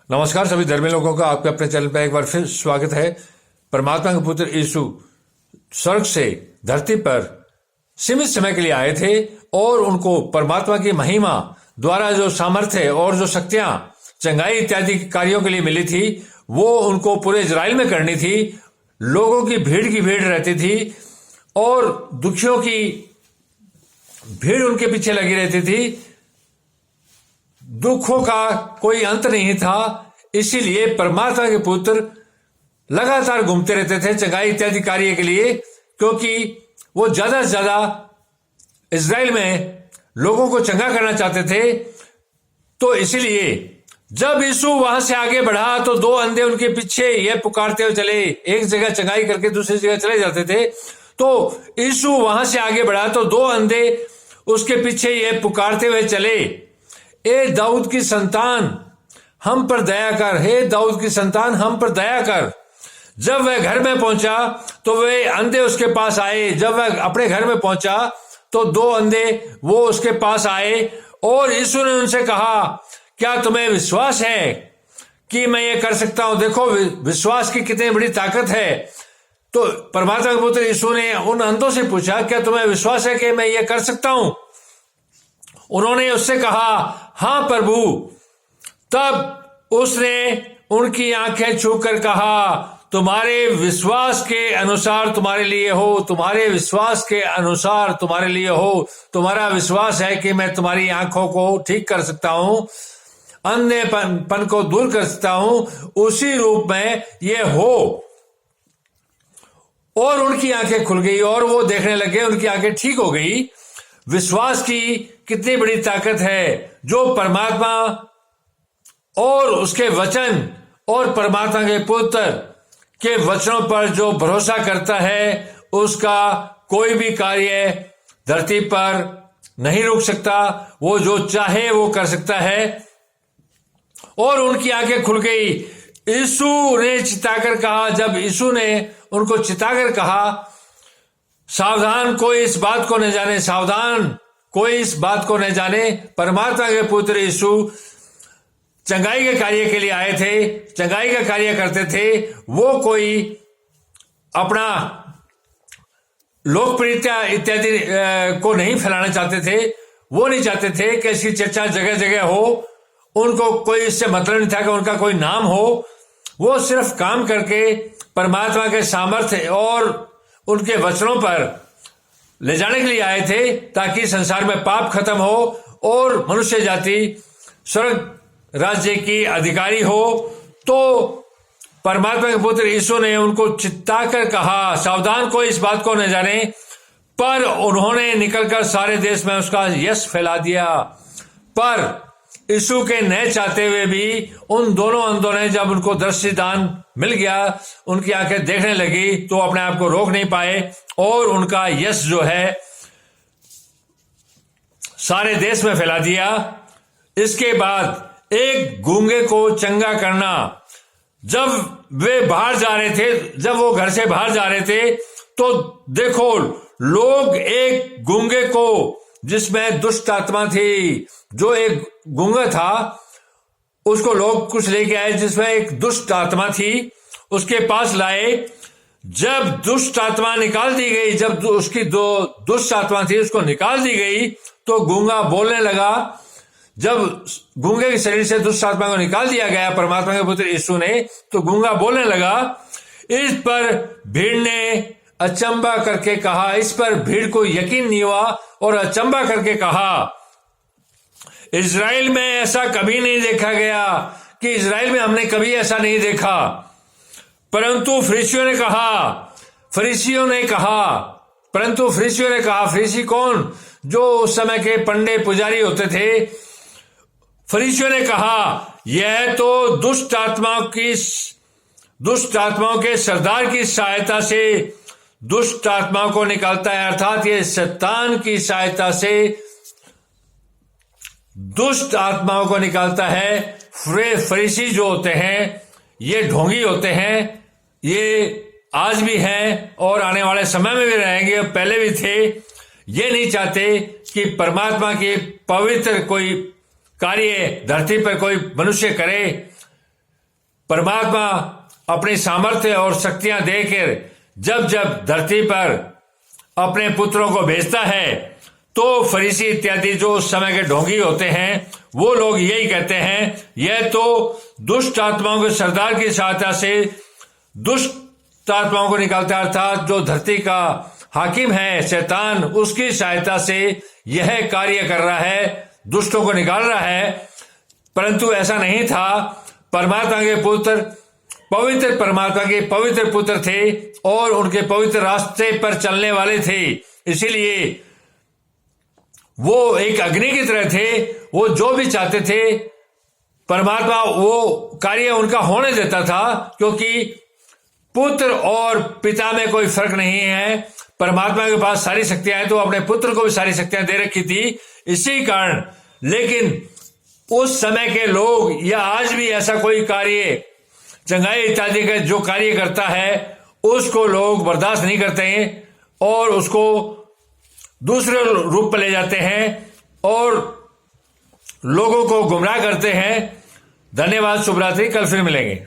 नमस्कार सभी धर्मी लोगों का आपके अपने चैनल पर एक बार फिर स्वागत है। परमात्मा के पुत्र यीशु स्वर्ग से धरती पर सीमित समय के लिए आए थे और उनको परमात्मा की महिमा द्वारा जो सामर्थ्य और जो शक्तियां चंगाई इत्यादि कार्यों के लिए मिली थी वो उनको पूरे इजराइल में करनी थी। लोगों की भीड़ रहती थी और दुखियों की भीड़ उनके पीछे लगी रहती थी। दुखों का कोई अंत नहीं था, इसीलिए परमात्मा के पुत्र लगातार घूमते रहते थे चंगाई इत्यादि कार्य के लिए, क्योंकि वो ज्यादा से ज्यादा इजराइल में लोगों को चंगा करना चाहते थे। तो इसीलिए जब यीशु वहां से आगे बढ़ा तो दो अंधे उनके पीछे यह पुकारते हुए चले, एक जगह चंगाई करके दूसरी जगह चले जाते थे। तो यीशु वहां से आगे बढ़ा तो दो अंधे उसके पीछे यह पुकारते हुए चले, ए दाऊद की संतान हम पर दया कर, हे दाऊद की संतान हम पर दया कर। जब वह घर में पहुंचा तो वे अंधे उसके पास आए। जब वह अपने घर में पहुंचा तो दो अंधे वो उसके पास आए और यीशु ने उनसे कहा, क्या तुम्हें विश्वास है कि मैं ये कर सकता हूं? देखो विश्वास की कितनी बड़ी ताकत है। तो परमात्मा के पुत्र यीशु ने उन अंधों से पूछा, क्या तुम्हें विश्वास है कि मैं ये कर सकता हूं? उन्होंने उससे कहा, हां प्रभु। तब उसने उनकी आंखें छूकर कहा, तुम्हारे विश्वास के अनुसार तुम्हारे लिए हो, तुम्हारे विश्वास के अनुसार तुम्हारे लिए हो। तुम्हारा विश्वास है कि मैं तुम्हारी आंखों को ठीक कर सकता हूं, अंधेपन को दूर कर सकता हूं, उसी रूप में ये हो। और उनकी आंखें खुल गई और वो देखने लगे, उनकी आंखें ठीक हो गई। विश्वास की कितनी बड़ी ताकत है। जो परमात्मा और उसके वचन और परमात्मा के पुत्र के वचनों पर जो भरोसा करता है उसका कोई भी कार्य धरती पर नहीं रुक सकता। वो जो चाहे वो कर सकता है। और उनकी आंखें खुल गई। यीशु ने चिताकर कहा, जब यीशु ने उनको चिताकर कहा, सावधान कोई इस बात को न जाने, सावधान कोई इस बात को न जाने। परमात्मा के पुत्र यीशु चंगाई के कार्य के लिए आए थे, चंगाई का कार्य करते थे। वो कोई अपना लोकप्रियता इत्यादि को नहीं फैलाना चाहते थे। वो नहीं चाहते थे कि इसकी चर्चा जगह जगह हो। उनको कोई इससे मतलब नहीं था कि उनका कोई नाम हो। वो सिर्फ काम करके परमात्मा के सामर्थ्य और उनके वचनों पर ले जाने के लिए आए थे, ताकि संसार में पाप खत्म हो और मनुष्य जाति स्वर्ग राज्य की अधिकारी हो। तो परमात्मा के पुत्र यीशु ने उनको चिताकर कहा, सावधान कोई इस बात को न जाने। पर उन्होंने निकलकर सारे देश में उसका यश फैला दिया। पर यीशु के न चाहते हुए भी उन दोनों अंधों ने, जब उनको दृष्टिदान मिल गया, उनकी आंखें देखने लगी, तो अपने आप को रोक नहीं पाए और उनका यश जो है सारे देश में फैला दिया। इसके बाद एक गूंगे को चंगा करना। जब वे बाहर जा रहे थे, जब वो घर से बाहर जा रहे थे, तो देखो लोग एक गूंगे को, जिसमें दुष्ट आत्मा थी, जो एक गूंगा था, उसको लोग कुछ लेके आए जिसमें एक दुष्ट आत्मा थी, उसके पास लाए। जब दुष्ट आत्मा निकाल दी गई, जब उसकी दो दुष्ट आत्मा थी उसको निकाल दी गई, तो गूंगा बोलने लगा। जब गूंगे के शरीर से दुष्ट आत्मा को निकाल दिया गया परमात्मा के पुत्र यीशु ने, तो गूंगा बोलने लगा। इस पर भीड़ ने अचंबा करके कहा, इस पर भीड़ को यकीन नहीं हुआ और अचंबा करके कहा, इजराइल में ऐसा कभी नहीं देखा गया, कि इजराइल में हमने कभी ऐसा नहीं देखा। परंतु फरीसियों ने कहा, फरीसी कौन? जो उस समय के पंडे पुजारी होते थे। फरीसियों ने कहा, यह तो दुष्ट आत्माओं के सरदार की सहायता से दुष्ट आत्माओं को निकालता है, अर्थात ये शैतान की सहायता से दुष्ट आत्माओं को निकालता है। फरीसी जो होते हैं ये ढोंगी होते हैं। ये आज भी हैं और आने वाले समय में भी रहेंगे, पहले भी थे। ये नहीं चाहते कि परमात्मा के पवित्र कोई कार्य धरती पर कोई मनुष्य करे। परमात्मा अपनी सामर्थ्य और शक्तियां देकर जब जब धरती पर अपने पुत्रों को भेजता है तो फरीसी इत्यादि जो उस समय के ढोंगी होते हैं वो लोग यही कहते हैं, यह तो दुष्ट आत्माओं के सरदार की सहायता से दुष्ट आत्माओं को निकालता है, अर्थात जो धरती का हाकिम है शैतान, उसकी सहायता से यह कार्य कर रहा है, दुष्टों को निकाल रहा है। परंतु ऐसा नहीं था। परमात्मा के पुत्र पवित्र परमात्मा के पवित्र पुत्र थे और उनके पवित्र रास्ते पर चलने वाले थे, इसीलिए वो एक अग्नि की तरह थे। वो जो भी चाहते थे परमात्मा वो कार्य उनका होने देता था, क्योंकि पुत्र और पिता में कोई फर्क नहीं है। परमात्मा के पास सारी शक्तियां हैं तो अपने पुत्र को भी सारी शक्तियां दे रखी थी, इसी कारण। लेकिन उस समय के लोग या आज भी ऐसा कोई कार्य चंगाई इत्यादि का जो कार्य करता है उसको लोग बर्दाश्त नहीं करते हैं और उसको दूसरे रूप में ले जाते हैं और लोगों को गुमराह करते हैं। धन्यवाद, शुभ रात्रि, कल फिर मिलेंगे।